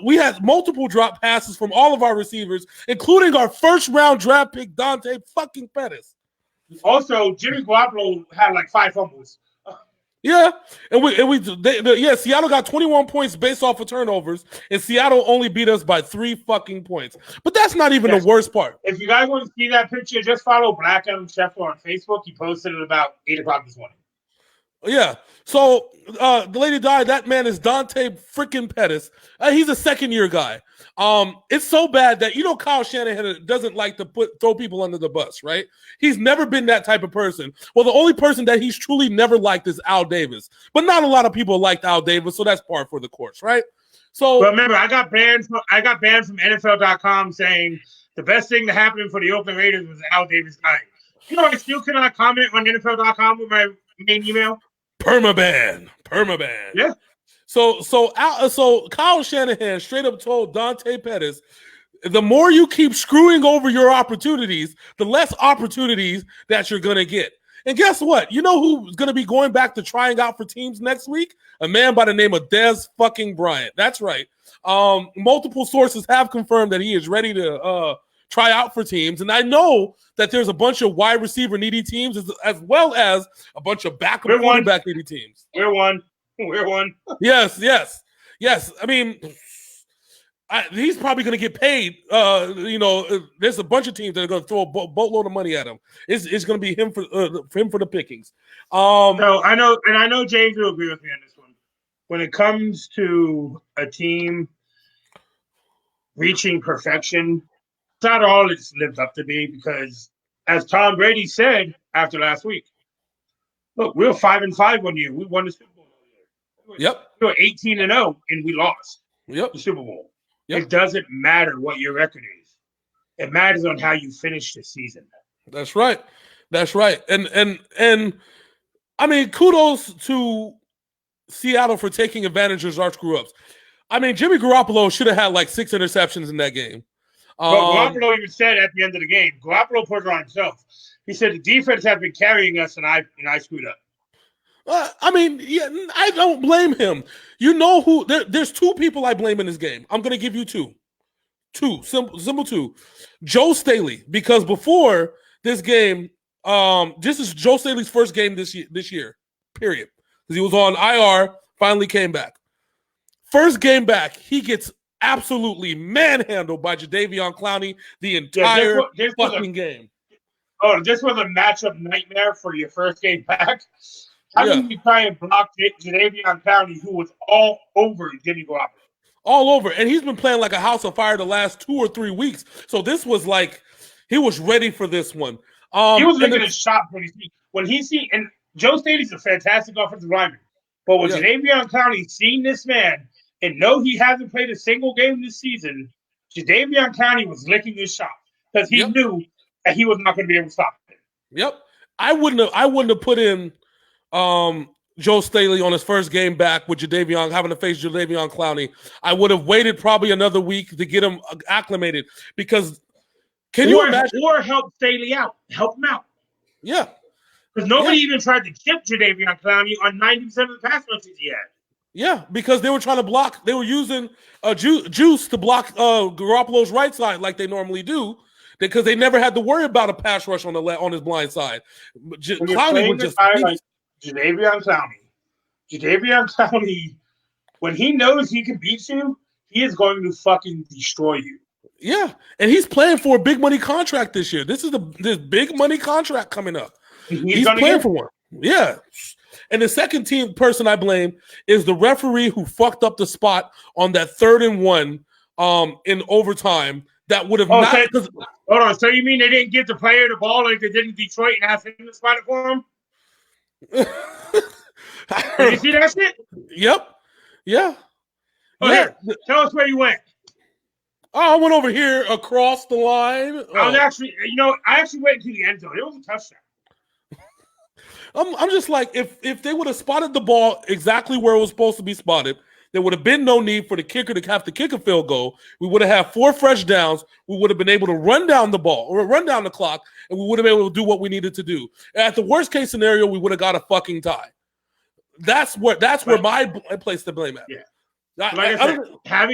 We had multiple drop passes from all of our receivers, including our first-round draft pick Dante fucking Pettis. Also, Jimmy Garoppolo had like 5 fumbles. Yeah, Seattle got 21 points based off of turnovers, and Seattle only beat us by 3 fucking points. But that's not even the worst part. If you guys want to see that picture, just follow Black Adam Schefter on Facebook. He posted it about 8 o'clock this morning. Yeah. So the lady died. That man is Dante freaking Pettis. He's a second-year guy. It's so bad that Kyle Shanahan doesn't like to throw people under the bus, right? He's never been that type of person. Well, the only person that he's truly never liked is Al Davis, but not a lot of people liked Al Davis, so that's par for the course, right? So, but remember, I got banned from NFL.com saying the best thing to happen for the Oakland Raiders was Al Davis dying. I still cannot comment on NFL.com with my main email. Permaban. Yeah. So Kyle Shanahan straight up told Dante Pettis, the more you keep screwing over your opportunities, the less opportunities that you're going to get. And guess what? You know who's going to be going back to trying out for teams next week? A man by the name of Dez fucking Bryant. That's right. Multiple sources have confirmed that he is ready to try out for teams. And I know that there's a bunch of wide receiver needy teams as well as a bunch of backup quarterback needy teams. We're one. Yes. I mean, he's probably going to get paid. There's a bunch of teams that are going to throw a boatload of money at him. It's going to be him for the pickings. So I know James will agree with me on this one. When it comes to a team reaching perfection, it's not all it's lived up to be, because as Tom Brady said after last week, look, we were 5-5 one year. We won the Super Bowl. Yep. We were 18-0 and we lost. Yep. The Super Bowl. Yep. It doesn't matter what your record is. It matters on how you finish the season. That's right. And I mean, kudos to Seattle for taking advantage of our screw-ups. I mean, Jimmy Garoppolo should have had like 6 interceptions in that game. But Garoppolo even said at the end of the game, Garoppolo put it on himself. He said the defense has been carrying us, and I screwed up. I mean, yeah, I don't blame him. You know who? There's 2 people I blame in this game. I'm going to give you 2. Simple 2. Joe Staley, because before this game, this is Joe Staley's first game this year, period. Because he was on IR, finally came back. First game back, he gets absolutely manhandled by Jadeveon Clowney the entire fucking game. Oh, this was a matchup nightmare for your first game back. How can you try and block Jadeveon Clowney, who was all over Jimmy Garoppolo? All over. And he's been playing like a house of fire the last 2 or 3 weeks. So this was like, he was ready for this one. He was making a shot when he see, and Joe Staley's a fantastic offensive lineman. But when Jadeveon Clowney seen this man and know he hasn't played a single game this season, Jadeveon Clowney was licking his shot because he knew that he was not going to be able to stop him. Yep. I wouldn't have put in Joe Staley on his first game back with having to face Jadeveon Clowney. I would have waited probably another week to get him acclimated, because you imagine? Or help Staley out. Help him out. Yeah. Because nobody even tried to chip Jadeveon Clowney on 90% of the pass rushes he had. Yeah, because they were trying to block. They were using juice to block Garoppolo's right side like they normally do, because they never had to worry about a pass rush on his blind side. Clowney would just like Jadeveon Clowney, when he knows he can beat you, he is going to fucking destroy you. Yeah, and he's playing for a big money contract this year. This is this big money contract coming up. He's playing for one. Yeah. And the second person I blame is the referee who fucked up the spot on that 3rd and 1 in overtime. That would have not. Hold on. So you mean they didn't give the player the ball like they did in Detroit and ask him to spot it for him? Did you see that shit? Yep. Yeah. Here, tell us where you went. Oh, I went over here across the line. I actually went to the end zone. It was a touchdown. I'm just like, if they would have spotted the ball exactly where it was supposed to be spotted, there would have been no need for the kicker to have to kick a field goal. We would have had 4 fresh downs. We would have been able to run down the ball or run down the clock, and we would have been able to do what we needed to do. At the worst case scenario, we would have got a fucking tie. That's where my place to blame at. Yeah.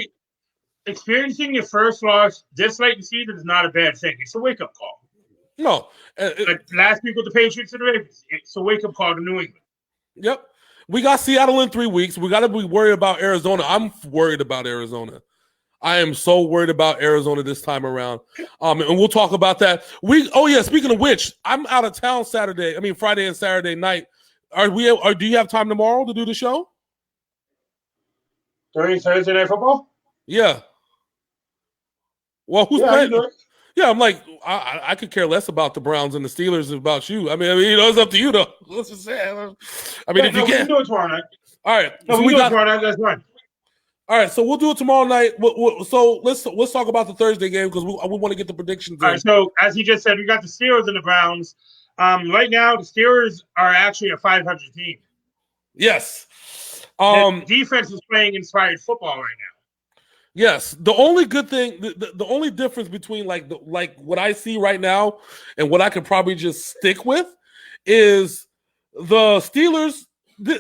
Experiencing your first loss this late in the season is not a bad thing. It's a wake-up call. No. Like last week with the Patriots and the Ravens, it's a wake-up call to New England. Yep. We got Seattle in 3 weeks. We got to be worried about Arizona. I'm worried about Arizona. I am so worried about Arizona this time around. And we'll talk about that. Speaking of which, I'm out of town Friday and Saturday night. Do you have time tomorrow to do the show? During Thursday Night Football? Yeah. Well, who's Yeah, I can playing? do it. Yeah, I'm like, I could care less about the Browns and the Steelers than about you. I mean, it's up to you, though. Let's just say, I mean, Yeah, if no, you we can can. do it tomorrow night. All right. No, So we we can do it got. tomorrow night. That's fine. All right. So we'll do it tomorrow night. So let's talk about the Thursday game because we want to get the predictions All in. right, so as he just said, we got the Steelers and the Browns. Right now, the Steelers are actually a 500 team. Yes. The defense is playing inspired football right now. Yes, the only good thing, the only difference between like what I see right now and what I could probably just stick with is the Steelers.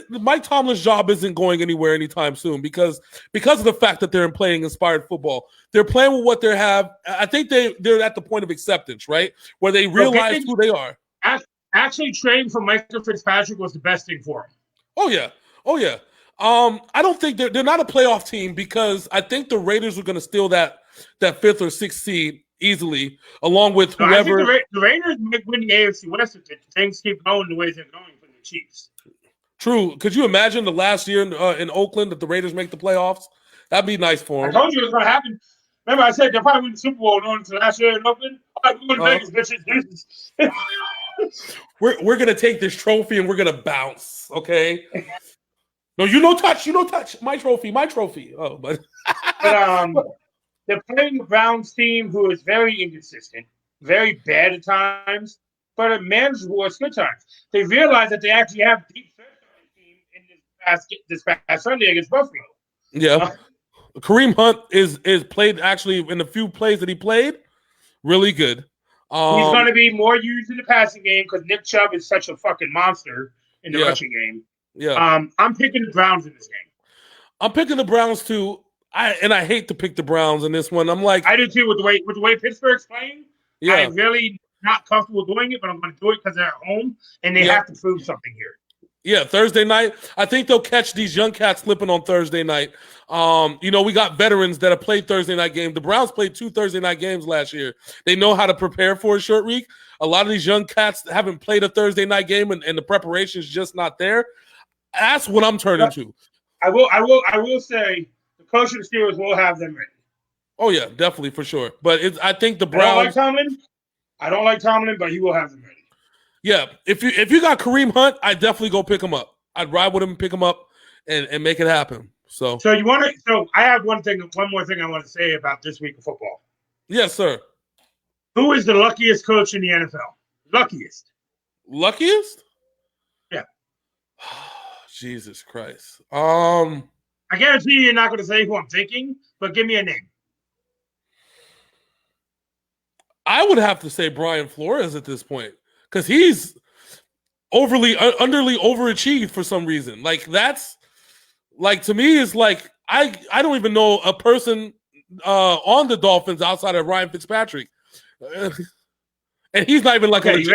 Mike Tomlin's job isn't going anywhere anytime soon because of the fact that they're playing inspired football. They're playing with what they have. I think they're at the point of acceptance, right, where they realize who they are. Actually, trading for Michael Fitzpatrick was the best thing for him. Oh yeah. I don't think they're not a playoff team because I think the Raiders are going to steal that 5th or 6th seed easily, along with whoever. I think the Raiders might win the AFC West if things keep going the way they're going for the Chiefs. True. Could you imagine the last year in Oakland that the Raiders make the playoffs? That'd be nice for them. I told you it was going to happen. Remember, I said they'll probably win the Super Bowl going into last year in Oakland. All right, we're going to Vegas, bitches. We're going to take this trophy and we're going to bounce, okay? No, you no touch. My trophy. Oh, but they're playing the Browns team who is very inconsistent, very bad at times, but a manageable at good times. They realize that they actually have deep threat on the team in this past Sunday against Buffalo. Yeah. Kareem Hunt is played actually in the few plays that he played, really good. He's going to be more used in the passing game because Nick Chubb is such a fucking monster in the rushing game. Yeah. I'm picking the Browns in this game. I'm picking the Browns too. I hate to pick the Browns in this one. I'm like, I do too with the way Pittsburgh's playing. Yeah. I'm really not comfortable doing it, but I'm going to do it because they're at home and they have to prove something here. Yeah, Thursday night. I think they'll catch these young cats slipping on Thursday night. We got veterans that have played Thursday night games. The Browns played 2 Thursday night games last year. They know how to prepare for a short week. A lot of these young cats haven't played a Thursday night game, and the preparation is just not there. That's what I'm turning to. I will say the coach of the Steelers will have them ready. Oh yeah, definitely for sure. But I think the Browns. I don't like Tomlin, but he will have them ready. Yeah, if you got Kareem Hunt, I'd definitely go pick him up. I'd ride with him, pick him up, and make it happen. So you want to? So I have one more thing I want to say about this week of football. Yes, sir. Who is the luckiest coach in the NFL? Luckiest? Yeah. Jesus Christ. I guarantee you're not going to say who I'm thinking, but give me a name. I would have to say Brian Flores at this point because he's underly overachieved for some reason. Like that's like to me is like I don't even know a person on the Dolphins outside of Ryan Fitzpatrick, and he's not even like a. You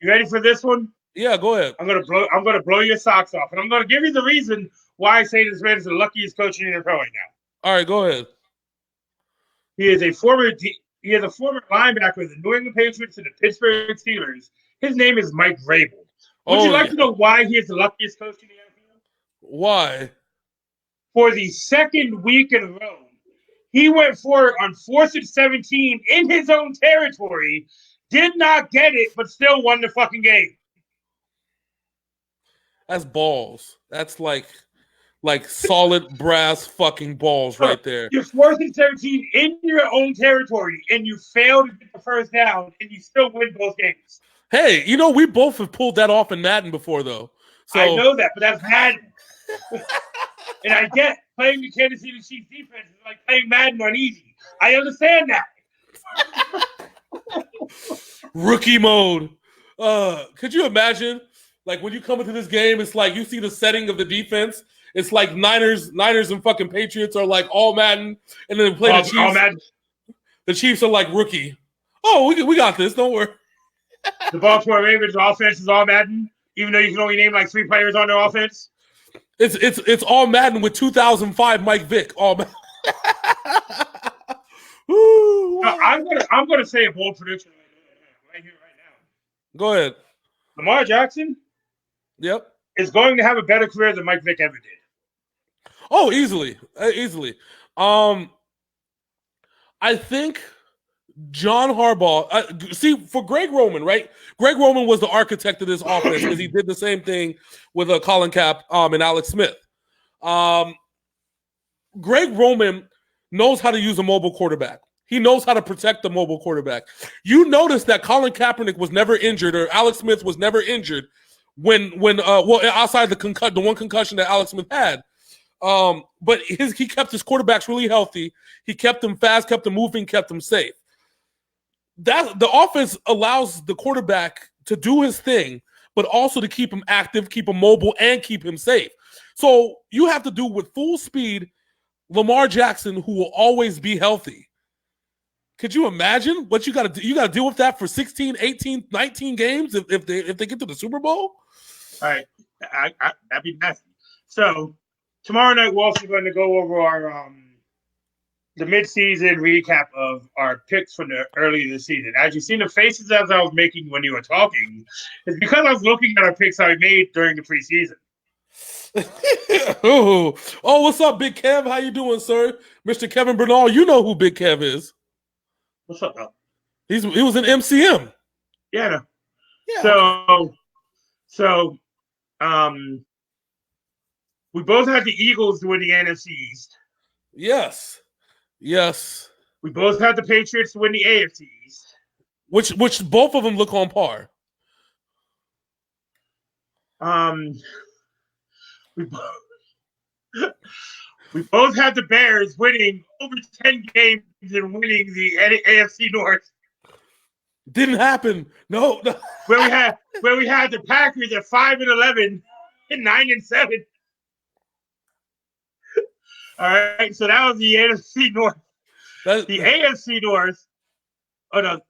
ready for this one? Yeah, go ahead. I'm gonna blow your socks off, and I'm gonna give you the reason why I say this man is the luckiest coach in the NFL right now. All right, go ahead. He is a former linebacker of the New England Patriots and the Pittsburgh Steelers. His name is Mike Vrabel. Would you like to know why he is the luckiest coach in the NFL? Why? For the second week in a row, he went for it on 4th and 17 in his own territory, did not get it, but still won the fucking game. That's balls. That's like solid brass fucking balls right there. You're 4th and 17 in your own territory, and you fail to get the first down, and you still win both games. Hey, we both have pulled that off in Madden before, though. So I know that, but that's Madden. And I get playing the Kansas City Chiefs defense is like playing Madden on easy. I understand that. Rookie mode. Could you imagine? Like when you come into this game, it's like you see the setting of the defense. It's like Niners and fucking Patriots are like all Madden, and then play the Chiefs. All Madden. The Chiefs are like rookie. Oh, we got this. Don't worry. The Baltimore Ravens offense is all Madden, even though you can only name like 3 players on their offense. It's all Madden with 2005 Mike Vick. All Madden. I'm gonna say a bold prediction right here, right now. Go ahead. Lamar Jackson. Yep. Is going to have a better career than Mike Vick ever did. Oh, easily. I think John Harbaugh, see, for Greg Roman, right? Greg Roman was the architect of this offense because he did the same thing with Colin Kaepernick and Alex Smith. Greg Roman knows how to use a mobile quarterback. He knows how to protect the mobile quarterback. You notice that Colin Kaepernick was never injured, or Alex Smith was never injured when outside the one concussion that Alex Smith had. But he kept his quarterbacks really healthy. He kept them fast, kept them moving, kept them safe. That the offense allows the quarterback to do his thing, but also to keep him active, keep him mobile, and keep him safe. So you have to do with full speed Lamar Jackson, who will always be healthy. Could you imagine what you got to do? You got to deal with that for 16, 18, 19 games if they get to the Super Bowl? All right. That'd be nasty. So tomorrow night, we're also going to go over our the mid-season recap of our picks from the early this season. As you've seen the faces as I was making when you were talking, it's because I was looking at our picks I made during the preseason. Oh, what's up, Big Kev? How you doing, sir? Mr. Kevin Bernal, you know who Big Kev is. What's up, bro? He was in MCM. Yeah. Yeah. So, we both had the Eagles to win the NFC East. Yes. We both had the Patriots to win the AFC East. Which both of them look on par. We both had the Bears winning over 10 games and winning the AFC North. Didn't happen. No. Where we had the Packers at 5-11 and 9-7. All right, so that was the NFC North. The AFC North. The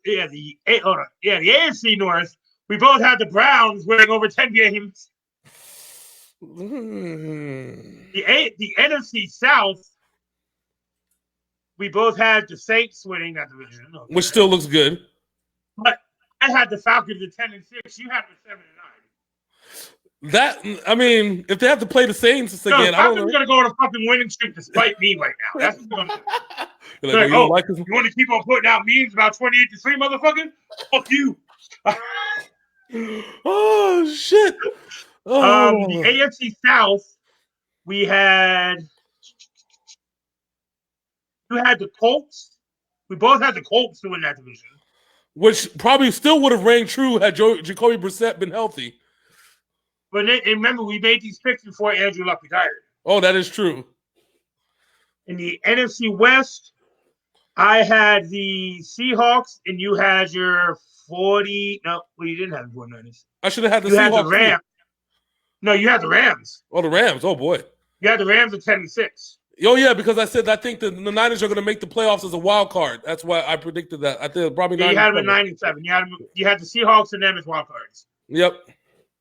AFC North. We both had the Browns winning over 10 games. The NFC South. We both had the Saints winning that division, which still looks good. But I had the Falcons at 10-6. You had them at 7-9. That, I mean, if they have to play the Saints again, I don't know. Falcons gonna go on a fucking winning streak despite me right now. That's what's gonna do. Like, you want to keep on putting out memes about 28-3, motherfucker? Fuck you. Oh shit. The AFC South, you had the Colts. We both had the Colts to win that division, which probably still would have rang true had Jacoby Brissett been healthy. But remember, we made these picks before Andrew Luck retired. Oh, that is true. In the NFC West, I had the Seahawks, and you had your 40. No, well, you didn't have the 49ers. I should have had the Seahawks. You had the Rams. No, you had the Rams. Oh, the Rams. Oh, boy. You had the Rams at 10-6. Oh, yeah, because I said I think the Niners are going to make the playoffs as a wild card. That's why I predicted that. I think probably 9-7. You had them at 9-7. You had the Seahawks and them as wild cards. Yep.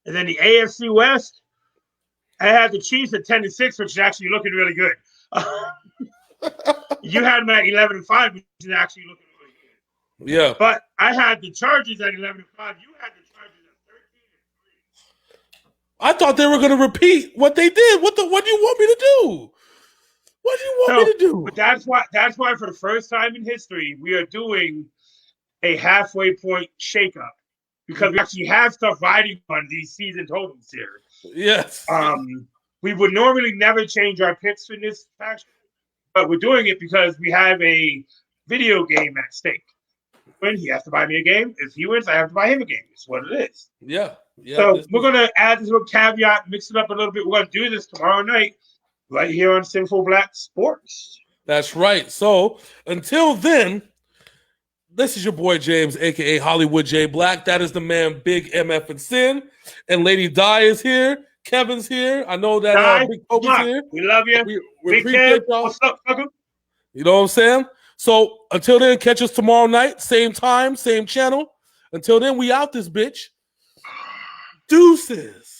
And then the AFC West, I had the Chiefs at 10-6, which is actually looking really good. You had them at 11-5, which is actually looking really good. Yeah. But I had the Chargers at 11-5. You had the Chargers at 13-3. I thought they were going to repeat what they did. What do you want me to do? What do you want me to do? But that's why for the first time in history, we are doing a halfway point shakeup. Because we actually have stuff riding on these season totals here. Yes. We would normally never change our picks in this fashion, but we're doing it because we have a video game at stake. When he has to buy me a game, if he wins, I have to buy him a game. It's what it is. Yeah. So we're gonna add this little caveat, mix it up a little bit. We're gonna do this tomorrow night, right here on Sinful Black Sports. That's right. So until then. This is your boy James, a.k.a. Hollywood J-Blaq. That is the man, Big MF and Syn. And Lady Di is here. Kevin's here. I know that Big Kobe's here. We love you. We appreciate y'all. What's up, fucker? You know what I'm saying? So until then, catch us tomorrow night. Same time, same channel. Until then, we out this bitch. Deuces.